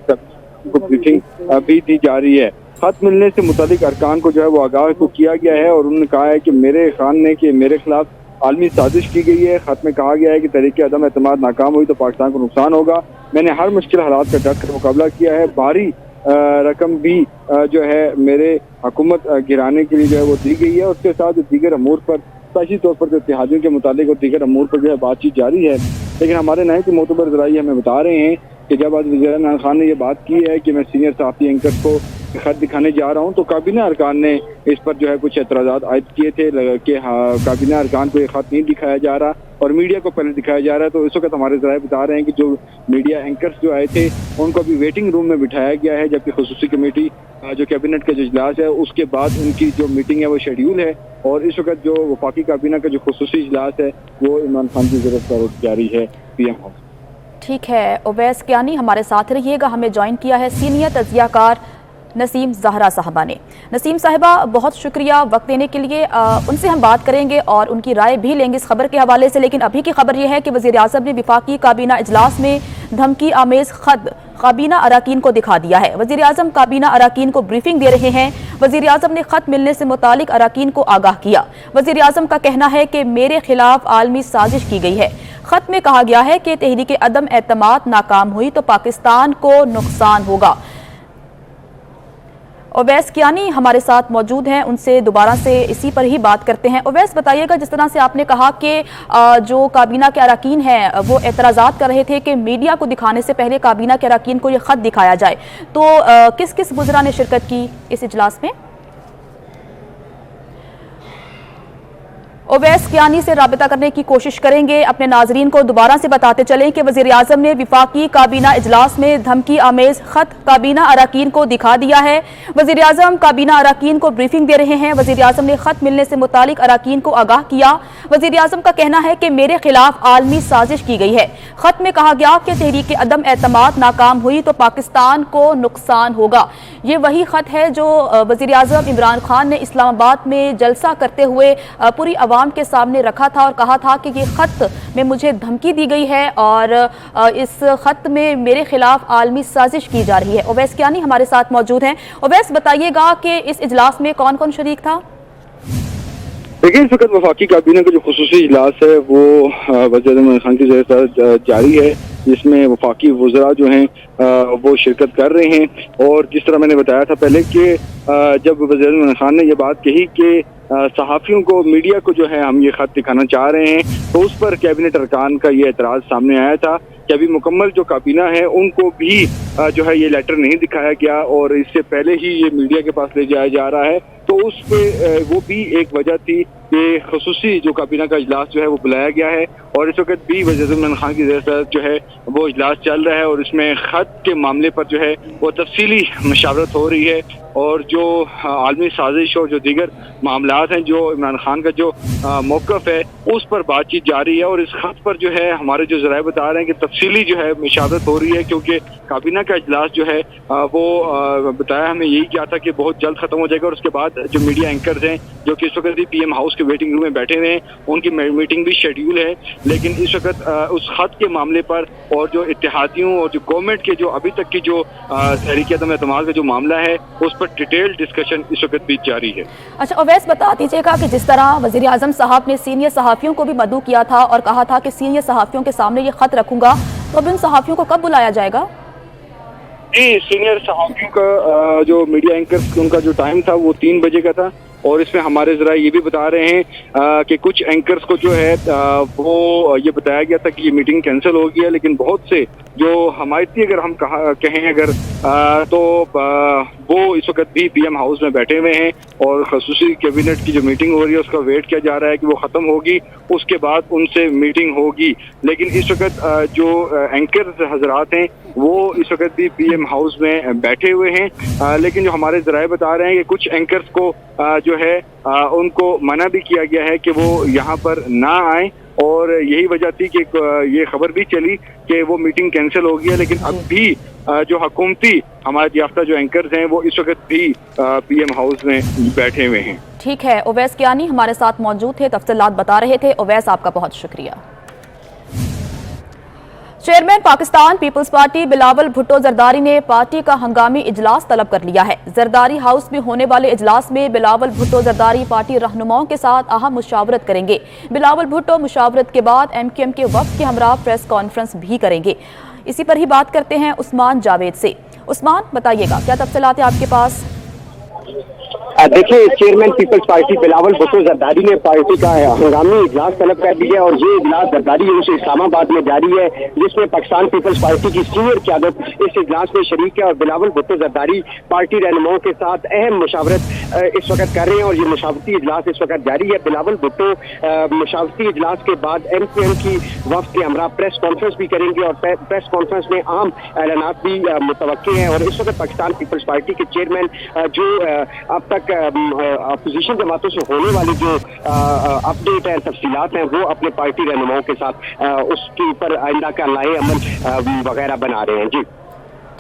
को ब्रीफिंग भी दी जा रही है। खत मिलने से मुतालिक अरकान को जो है वो आगाह को किया गया है और उन्होंने कहा है कि मेरे खान ने कि मेरे खिलाफ आलमी साजिश की गई है। खत में कहा गया है कि तहरीक अदम एतमाद नाकाम हुई तो पाकिस्तान को नुकसान होगा। मैंने हर मुश्किल हालात का डट कर मुकाबला किया है। भारी रकम भी जो है मेरे हुकूमत गिराने के लिए जो है वो दी गई है। उसके साथ दीगर अमूर पर, स्पेशली तौर पर जो इत्तेहादियों के मुतालिक और दीगर अमूर पर जो है बातचीत जारी है। लेकिन हमारे नए के मोतबर ज़राई हमें बता रहे हैं कि जब आज वज़ीर इमरान खान ने ये बात की है कि मैं सीनियर सहाफ़ी एंकर को खत दिखाने जा रहा हूँ, तो काबीना अरकान ने इस पर जो है कुछ एतराज़ात आयद किए थे कि काबीना अरकान को ये खत नहीं दिखाया जा रहा और मीडिया को पहले दिखाया जा रहा है। तो इस वक्त हमारे ज़राए बता रहे हैं कि जो मीडिया एंकर्स जो आए थे उनको अभी वेटिंग रूम में बिठाया गया है, जबकि खुसूसी कमेटी जो कैबिनेट का जो इजलास है उसके बाद उनकी जो मीटिंग है वो शेड्यूल है। और इस वक्त जो वफाकी काबीना का जो खुसूसी इजलास है वो इमरान खान की ज़रूरत पर जारी है। PM house. ठीक है, ओवैस कियानी हमारे साथ रहिएगा। हमें ज्वाइन किया है सीनियर तजियाकार नसीम ज़हरा साहबा ने। नसीम साहिबा, बहुत शुक्रिया वक्त देने के लिए। उनसे हम बात करेंगे और उनकी राय भी लेंगे इस खबर के हवाले से, लेकिन अभी की खबर यह है कि वज़ीर आज़म ने विफाकी काबीना इजलास में धमकी आमेज खत काबीना अराकीन को दिखा दिया है। वज़ीर आज़म काबीना अराकीन को ब्रीफिंग दे रहे हैं। वज़ीर आज़म ने खत मिलने से मुतालिक अराकीन को आगाह किया। वज़ीर आज़म का कहना है कि मेरे खिलाफ आलमी साजिश की गई है। खत में कहा गया है कि तहरीक अदम एतमाद नाकाम हुई तो पाकिस्तान को नुकसान होगा। ओवैस कियानी हमारे साथ मौजूद हैं, उनसे दोबारा से इसी पर ही बात करते हैं। ओवैस, बताइएगा, जिस तरह से आपने कहा कि जो काबीना के अराकीन हैं वो एतराज़ात कर रहे थे कि मीडिया को दिखाने से पहले काबीना के अराकीन को ये खत दिखाया जाए, तो किस किस वज़रा ने शिरकत की इस इजलास में? ओवैस कियानी से राबिता करने की कोशिश करेंगे। अपने नाजरीन को दोबारा से बताते चलें कि वज़ीर आज़म ने विफाकी काबीना इजलास में धमकी आमेज खत काबीना अराकीन को दिखा दिया है। वज़ीर आज़म काबीना अराकीन को ब्रीफिंग दे रहे हैं। वज़ीर आज़म ने खत मिलने से मुतालिक अराकीन को आगाह किया। वज़ीर आज़म का कहना है कि मेरे खिलाफ आलमी साजिश की गई है। खत में कहा गया कि तहरीक अदम एतमाद नाकाम हुई तो पाकिस्तान को नुकसान होगा। ये वही खत है जो वज़ीर आज़म इमरान खान ने इस्लामाबाद में जलसा करते हुए पूरी आवाम के सामने रखा था और कहा था कि ये खत में मुझे धमकी दी गई है और इस खत में मेरे खिलाफ आलमी साजिश की जा रही है। ओवैस कियानी हमारे साथ मौजूद हैं। ओवैस, बताइएगा कि इस इजलास में कौन कौन शरीक था? देखिए, इस वक्त वफाकी काबीना का जो खुसूसी इजलास है वो वज़ीर इमरान खान की ज़रिए जारी है, जिसमें वफाकी वज़रा जो हैं वो शिरकत कर रहे हैं। और जिस तरह मैंने बताया था पहले कि जब वज़ीर इमरान खान ने ये बात कही कि सहाफ़ियों को, मीडिया को जो है हम ये खत दिखाना चाह रहे हैं, तो उस पर कैबिनेट अरकान का ये एतराज़ सामने आया था कि अभी मुकम्मल जो काबीना है उनको भी जो है ये लेटर नहीं दिखाया गया और इससे पहले ही ये मीडिया के पास ले जाया जा रहा है। तो उस पे वो भी एक वजह थी कि खुसूसी जो काबीना का इजलास जो है वो बुलाया गया है और इस वक्त भी वज़ीर इमरान खान की ज़रिए जो है वो इजलास चल रहा है और इसमें ख़त के मामले पर जो है वो तफसीली मशावरत हो रही है और जो आलमी साजिश और जो दीगर मामलात हैं, जो इमरान खान का जो मौक़िफ़ है उस पर बातचीत जारी है। और इस खत पर जो है हमारे जो ज़राए बता रहे हैं कि तफसीली जो है मशावरत हो रही है, क्योंकि काबीना का इजलास जो है वो बताया हमें यही क्या था कि बहुत जल्द ख़त्म हो जाएगा और उसके बाद जो मीडिया एंकर्स हैं जो कि इस वक्त भी PM हाउस के वेटिंग रूम में बैठे हुए हैं, उनकी मीटिंग भी शेड्यूल है। लेकिन इस वक्त उस खत के मामले पर और जो इत्तेहादियों और जो गवर्नमेंट के जो अभी तक की जो तहरीक अदम एतमाद का जो मामला है उस पर डिटेल डिस्कशन इस वक्त भी जारी है। अच्छा ओवैस, बता दीजिएगा कि जिस तरह वज़ीर आज़म साहब ने सीनियर सहाफ़ियों को भी मदऊ किया था और कहा था कि सीनियर सहाफ़ियों के सामने ये खत रखूंगा, तो अब इन सहाफ़ियों को कब बुलाया जाएगा? जी, सीनियर सहाफ़ियों का जो मीडिया एंकर्स उनका जो टाइम था वो 3 बजे का था और इसमें हमारे ज़रा ये भी बता रहे हैं कि कुछ एंकर्स को जो है वो ये बताया गया था कि ये मीटिंग कैंसिल हो गई है, लेकिन बहुत से जो हमायती अगर हम कहें अगर तो वो इस वक्त भी PM हाउस में बैठे हुए हैं और खसूसी कैबिनेट की जो मीटिंग हो रही है उसका वेट किया जा रहा है कि वो ख़त्म होगी, उसके बाद उनसे मीटिंग होगी। लेकिन इस वक्त जो एंकर हजरात हैं वो इस वक्त भी PM हाउस में बैठे हुए हैं, लेकिन जो हमारे ज़राए बता रहे हैं कि कुछ एंकर्स को जो है उनको मना भी किया गया है कि वो यहाँ पर ना आए और यही वजह थी कि ये खबर भी चली कि वो मीटिंग कैंसिल हो गई है। लेकिन अब भी जो हुकूमती हमारे याफ्ता जो एंकर्स हैं वो इस वक्त भी PM हाउस में बैठे हुए हैं। ठीक है, ओवैस कियानी हमारे साथ मौजूद थे, तफसीलात बता रहे थे। ओवैस, आपका बहुत शुक्रिया। Chairman Pakistan peoples party Bilawal Bhutto Zardari ने पार्टी का हंगामी इजलास तलब कर लिया है। जरदारी हाउस में होने वाले इजलास में बिलावल भुट्टो जरदारी पार्टी रहनुमाओं के साथ अहम मुशावरत करेंगे। बिलावल भुट्टो मुशावरत के बाद MQM के वफ्द के हमरा प्रेस कॉन्फ्रेंस भी करेंगे। इसी पर ही बात करते हैं उस्मान जावेद से। उस्मान, बताइएगा क्या तफसीलात है आपके पास? देखिए, chairman Peoples party Bilawal Bhutto Zardari ने पार्टी का हंगामी इजलास तलब कर दिया और ये इजलास जरदारी से इस्लामाबाद में जारी है, जिसमें पाकिस्तान पीपल्स पार्टी की सीनियर क़यादत इस इजलास में शरीक है और बिलावल भुट्टो जरदारी पार्टी रहनुमाओं के साथ अहम मुशावरत इस वक्त कर रहे हैं और ये मुशावरती इजलास इस वक्त जारी है। बिलावल भुट्टो मुशावरती इजलास के बाद MQM की वफ्द के हमरा प्रेस कॉन्फ्रेंस भी करेंगे और प्रेस कॉन्फ्रेंस में आम ऐलानात भी मुतवक्के हैं। और इस वक्त पाकिस्तान पीपल्स पार्टी के चेयरमैन जो अब तक अपोजिशन जमातों से होने वाली जो अपडेट है, तफसीलात हैं, वो अपने पार्टी रहनुमाओं के साथ उसके ऊपर आइंदा का लाए अमल वगैरह बना रहे हैं। जी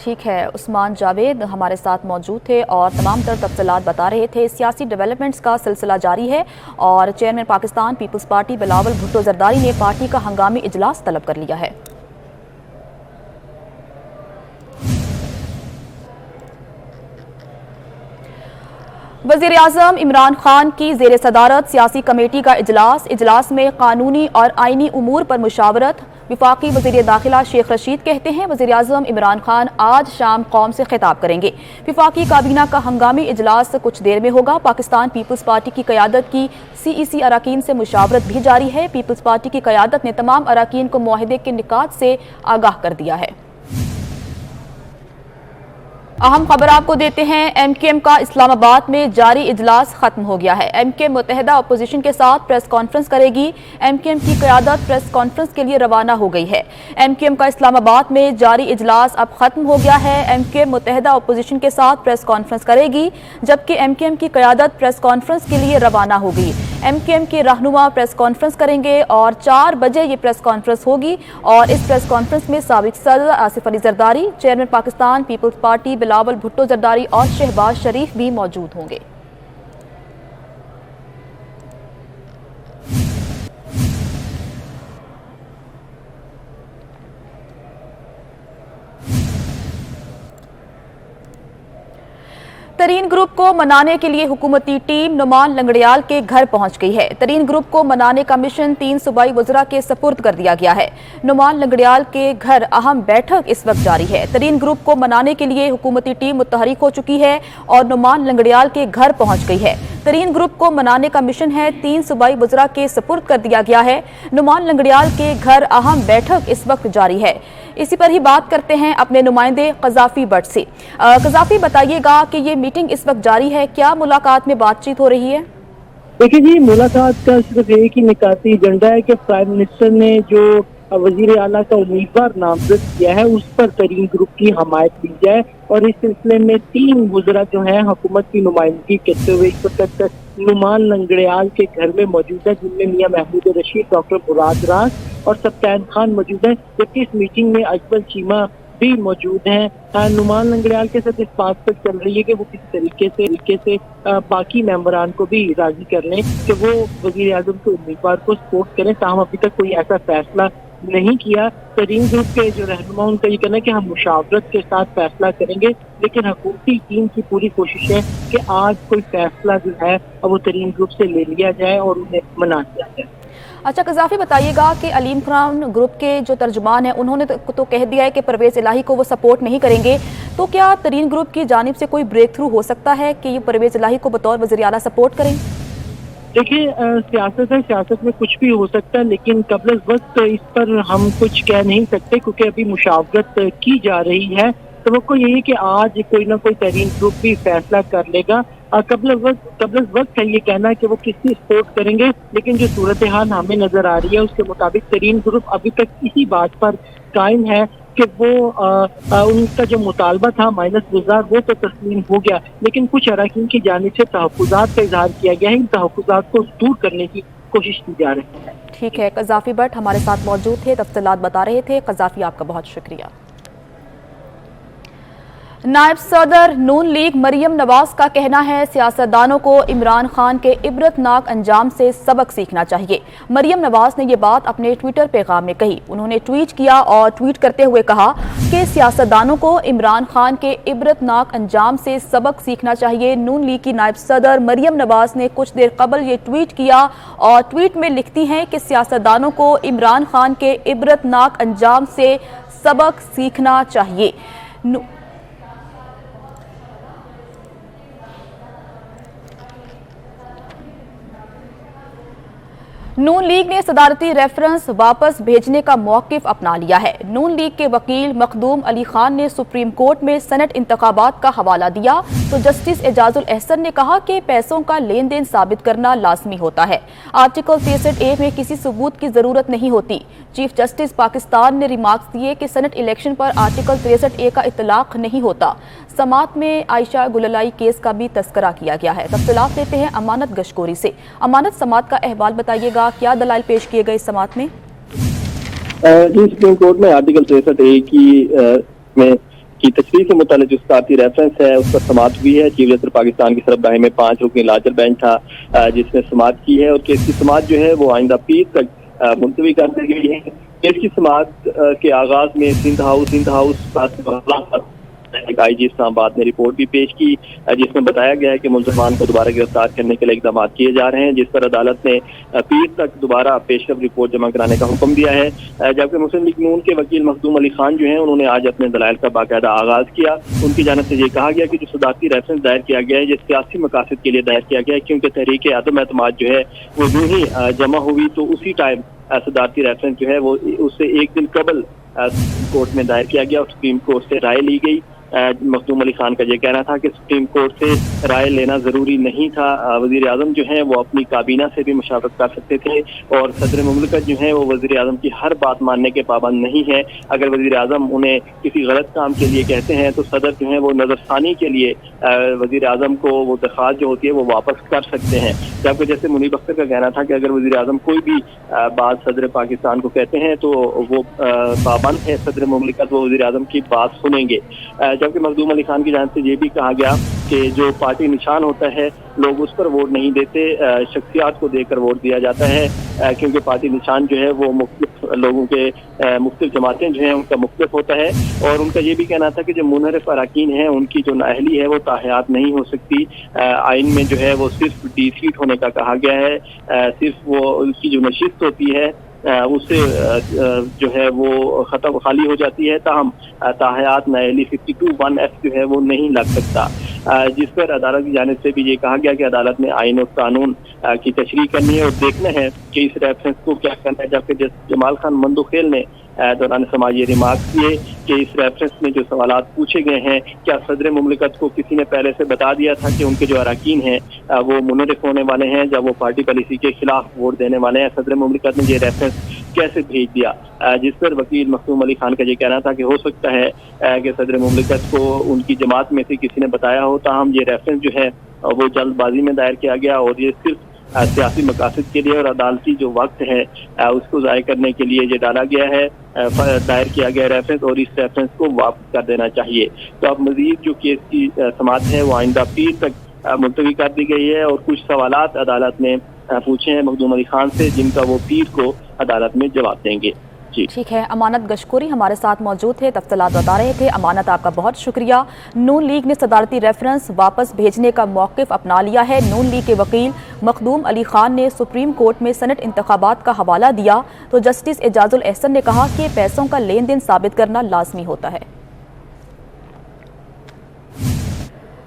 ठीक है, उस्मान जावेद हमारे साथ मौजूद थे और तमाम तर तफसीलात बता रहे थे। सियासी डेवलपमेंट्स का सिलसिला जारी है और chairman Pakistan peoples party Bilawal Bhutto Zardari ने पार्टी का हंगामी इजलास तलब कर लिया है। वज़ीर आज़म इमरान खान की ज़ेर सदारत सियासी कमेटी का इजलास में कानूनी और आइनी उमूर पर मुशावरत। विफाकी वज़ीर दाखिला शेख रशीद कहते हैं वज़ीर आज़म इमरान खान आज शाम कौम से खिताब करेंगे। विफाकी काबीना का हंगामी इजलास कुछ देर में होगा। पाकिस्तान पीपल्स पार्टी की क़यादत की CEC अराकीन से मुशावरत भी जारी है। पीपल्स पार्टी की क़यादत ने तमाम अराकीन को मुआहदे के निकात से आगाह कर दिया है। अहम खबर आपको देते हैं। एमकेएम का इस्लामाबाद में जारी इजलास खत्म हो गया है। एमकेएम मुत्तहिदा अपोजिशन के साथ प्रेस कॉन्फ्रेंस करेगी। एमकेएम की क़यादत प्रेस कॉन्फ्रेंस के लिए रवाना हो गई है। एमकेएम का इस्लामाबाद में जारी इजलास अब खत्म हो गया है। एमकेएम मुत्तहिदा अपोजिशन के साथ प्रेस कॉन्फ्रेंस करेगी, जबकि एमकेएम की क़यादत प्रेस कॉन्फ्रेंस के लिए रवाना हो गई। एमकेएम के रहनुमा प्रेस कॉन्फ्रेंस करेंगे और 4 बजे ये प्रेस कॉन्फ्रेंस होगी और इस प्रेस कॉन्फ्रेंस में साबिक सदर Asif Ali Zardari, chairman Pakistan peoples party Bilawal Bhutto Zardari और शहबाज शरीफ भी मौजूद होंगे। तरीन ग्रुप को मनाने के लिए हुकूमती टीम नुमान लंगड़ियाल के घर पहुंच गई है। तरीन ग्रुप को मनाने का मिशन 3 सूबाई वज़रा के सपुर्द कर दिया गया है। नुमान लंगड़ियाल के घर अहम बैठक इस वक्त जारी है। तरीन ग्रुप को मनाने के लिए हुकूमती टीम मुतहरिक हो चुकी है और नुमान लंगड़ियाल के घर पहुंच गई है। तरीन ग्रुप को मनाने का मिशन है 3 सूबाई वज़रा के सपुर्द कर दिया गया है। नुमान लंगड़ियाल के घर अहम बैठक इस वक्त जारी है। इसी पर ही बात करते हैं अपने नुमाइंदे क़ज़ाफ़ी भट्ट से। क़ज़ाफ़ी, बताइएगा कि ये मीटिंग इस वक्त जारी है, क्या मुलाकात में बातचीत हो रही है? देखिए जी, मुलाकात का सिर्फ एक ही निकाती एजेंडा है कि प्राइम मिनिस्टर ने जो वजीर आला का उम्मीदवार नामजद किया है उस पर तरीन ग्रुप की हमायत की जाए और इस सिलसिले में 3 वज़रा जो हैं हुकूमत की नुमाइंदगी करते हुए इस वक्त नुमान लंगड़ियाल के घर में मौजूद है, जिनमें मियां महमूद रशीद, डॉक्टर मुराद राज और सप्तान खान मौजूद है, जबकि इस मीटिंग में अजमल चीमा भी मौजूद हैं। नुमान लंगड़ियाल के साथ इस बात पर चल रही है कि वो किस तरीके से बाकी मेंबरान को भी राजी कर लें कि वो वजीर आज़म के उम्मीदवार को सपोर्ट करें। ताहम अभी तक कोई ऐसा फैसला नहीं किया। तरीन ग्रुप के जो रहनुमा उनका ये कहना है कि हम मुशावरत के साथ फैसला करेंगे, लेकिन हुकूमती टीम की पूरी कोशिश है कि आज कोई फैसला जो है वो तरीन ग्रुप से ले लिया जाए और उन्हें मना दिया जाए। अच्छा क़ज़ाफ़ी, बताइएगा कि अलीम खान ग्रुप के जो तर्जुमान हैं उन्होंने तो कह दिया है कि परवेज़ इलाही को वो सपोर्ट नहीं करेंगे, तो क्या तरीन ग्रुप की जानिब से कोई ब्रेक थ्रू हो सकता है कि ये परवेज़ इलाही को बतौर वज़ीर आला सपोर्ट करें? देखिए, सियासत है, सियासत में कुछ भी हो सकता है, लेकिन कबल वक्त इस पर हम कुछ कह नहीं सकते क्योंकि अभी मुशावरत की जा रही है। तो यही है कि आज कोई ना कोई तरीन ग्रुप भी फैसला कर लेगा। कबल वक्त है ये कहना कि वो किसकी सपोर्ट करेंगे, लेकिन जो सूरत हाल हमें नजर आ रही है उसके मुताबिक तरीन ग्रुप अभी तक इसी बात पर कायम है कि वो उनका जो मुतालबा था -1000 वो तो तस्लीम हो गया, लेकिन कुछ अरकान की जानिब से तहफ़्फ़ुज़ात का इजहार किया गया है। इन तहफ़्फ़ुज़ात को दूर करने की कोशिश की जा रही है। ठीक है, क़ज़ाफ़ी भट्ट हमारे साथ मौजूद थे, तफ़सीलात बता रहे थे। क़ज़ाफ़ी, आपका बहुत शुक्रिया। नायब सदर नून लीग मरियम नवाज का कहना है सियासतदानों को इमरान खान के इबरतनाक अंजाम से सबक सीखना चाहिए। मरियम नवाज ने ये बात अपने ट्विटर पैगाम में कही। उन्होंने ट्वीट किया और ट्वीट करते हुए कहा कि सियासतदानों को इमरान खान के इबरतनाक अंजाम से सबक सीखना चाहिए। नून लीग की नायब सदर मरियम नवाज ने कुछ देर कबल ये ट्वीट किया और ट्वीट में लिखती हैं कि सियासतदानों को इमरान खान के इबरतनाक अंजाम से सबक सीखना चाहिए। नून लीग ने सदारती रेफरेंस वापस भेजने का मौक़िफ़ अपना लिया है। नून लीग के वकील मखदूम अली खान ने सुप्रीम कोर्ट में सेनेट इंतखाबात का हवाला दिया तो जस्टिस एजाजुल एहसन ने कहा कि पैसों का लेन देन साबित करना लाजमी होता है। आर्टिकल 63A में किसी सबूत की ज़रूरत नहीं होती। चीफ जस्टिस पाकिस्तान ने रिमार्क्स दिए कि सेनेट इलेक्शन पर आर्टिकल 63A का इतलाक नहीं होता। समात में आयशा गुललाई केस का भी तस्करा किया गया है। तफसीलात लेते हैं अमानत गशकोरी से। अमानत, समात का अहवाल बताइएगा, क्या दलाइल पेश किए गए इस समात में? जी, सुप्रीम कोर्ट में आर्टिकल 63A की तशरीह से मुताल्लिक जो सदारती रेफरेंस है उस पर समात हुई है। चीफ जस्टिस पाकिस्तान की सरबराही में 5 रुकनी लार्जर बेंच था जिसने समात की है और केस की समात जो है वो आइंदा पीर तक मुलतवी कर दी गई है। केस की समात के आगाज में सिंध हाउस IG इस्लामाबाद ने रिपोर्ट भी पेश की जिसमें बताया गया है कि मुलजमान को दोबारा गिरफ्तार करने के लिए इकदाम किए जा रहे हैं, जिस पर अदालत ने पीर तक दोबारा पेशरफ रिपोर्ट जमा कराने का हुक्म दिया है। जबकि मुस्लिम लीग नून के वकील मखदूम अली खान जो हैं उन्होंने आज अपने दलाइल का बाकायदा आगाज किया। उनकी जानिब से ये कहा गया कि जो सदारती रेफरेंस दायर किया गया है ये सियासी मकासद के लिए दायर किया गया है, क्योंकि तहरीक अदम एतमाद जो है वो यूं ही जमा हुई तो उसी टाइम सदारती रेफरेंस जो है वो उससे एक दिन कबल कोर्ट में दायर किया गया और सुप्रीम कोर्ट से राय ली गई। مخدوم علی خان کا یہ کہنا تھا کہ سپریم کورٹ سے رائے لینا ضروری نہیں تھا، وزیر اعظم جو ہیں وہ اپنی کابینہ سے بھی مشاورت کر سکتے تھے، اور صدر مملکت جو ہیں وہ وزیر اعظم کی ہر بات ماننے کے پابند نہیں ہے۔ اگر وزیر اعظم انہیں کسی غلط کام کے لیے کہتے ہیں تو صدر جو ہیں وہ نظر ثانی کے لیے وزیر اعظم کو وہ درخواست جو ہوتی ہے وہ واپس کر سکتے ہیں، جبکہ جیسے منیب اختر کا کہنا تھا کہ اگر وزیر اعظم کوئی بھی بات صدر پاکستان کو کہتے ہیں تو وہ پابند ہے صدر مملکت، وہ وزیر اعظم کی بات سنیں گے۔ جبکہ مخدوم علی خان کی جانب سے یہ بھی کہا گیا کہ جو پارٹی نشان ہوتا ہے لوگ اس پر ووٹ نہیں دیتے، شخصیات کو دے کر ووٹ دیا جاتا ہے، کیونکہ پارٹی نشان جو ہے وہ مختلف لوگوں کے مختلف جماعتیں جو ہیں ان کا مختلف ہوتا ہے، اور ان کا یہ بھی کہنا تھا کہ جو منحرف اراکین ہیں ان کی جو نااہلی ہے وہ تاحیات نہیں ہو سکتی۔ آئین میں جو ہے وہ صرف ڈی سیٹ ہونے کا کہا گیا ہے، صرف وہ ان کی جو نشست ہوتی ہے اس سے جو ہے وہ ختم خالی ہو جاتی ہے، تاہم تاحیات نااہلی 52(1)(f) جو ہے وہ نہیں لگ سکتا، جس پر عدالت کی جانب سے بھی یہ کہا گیا کہ عدالت نے آئین اور قانون کی تشریح کرنی ہے اور دیکھنا ہے کہ اس ریفرنس کو کیا کرنا ہے۔ جبکہ جمال خان مندوخیل نے دوران سماج یہ ریمارک کیے کہ اس ریفرنس میں جو سوالات پوچھے گئے ہیں کیا صدر مملکت کو کسی نے پہلے سے بتا دیا تھا کہ ان کے جو اراکین ہیں وہ منحرف ہونے والے ہیں جب وہ پارٹی پالیسی کے خلاف ووٹ دینے والے ہیں، صدر مملکت نے یہ ریفرنس کیسے بھیج دیا، جس پر وکیل مخدوم علی خان کا یہ کہنا تھا کہ ہو سکتا ہے کہ صدر مملکت کو ان کی جماعت میں سے کسی نے بتایا ہو، تاہم یہ ریفرنس جو ہے وہ جلد بازی میں دائر کیا گیا اور یہ صرف سیاسی مقاصد کے لیے اور عدالتی جو وقت ہے اس کو ضائع کرنے کے لیے یہ ڈالا گیا ہے، دائر کیا گیا ریفرنس، اور اس ریفرنس کو واپس کر دینا چاہیے۔ تو اب مزید جو کیس کی سماعت ہے وہ آئندہ پیر تک ملتوی کر دی گئی ہے، اور کچھ سوالات عدالت نے پوچھے ہیں مخدوم علی خان سے جن کا وہ پیر کو عدالت میں جواب دیں گے۔ جی ٹھیک ہے، امانت گشکوری ہمارے ساتھ موجود تھے، تفصیلات بتا رہے تھے۔ امانت، آپ کا بہت شکریہ۔ نون لیگ نے صدارتی ریفرنس واپس بھیجنے کا موقف اپنا لیا ہے۔ نون لیگ کے وکیل مخدوم علی خان نے سپریم کورٹ میں سینٹ انتخابات کا حوالہ دیا تو جسٹس اعجاز الاحسن نے کہا کہ پیسوں کا لین دین ثابت کرنا لازمی ہوتا ہے۔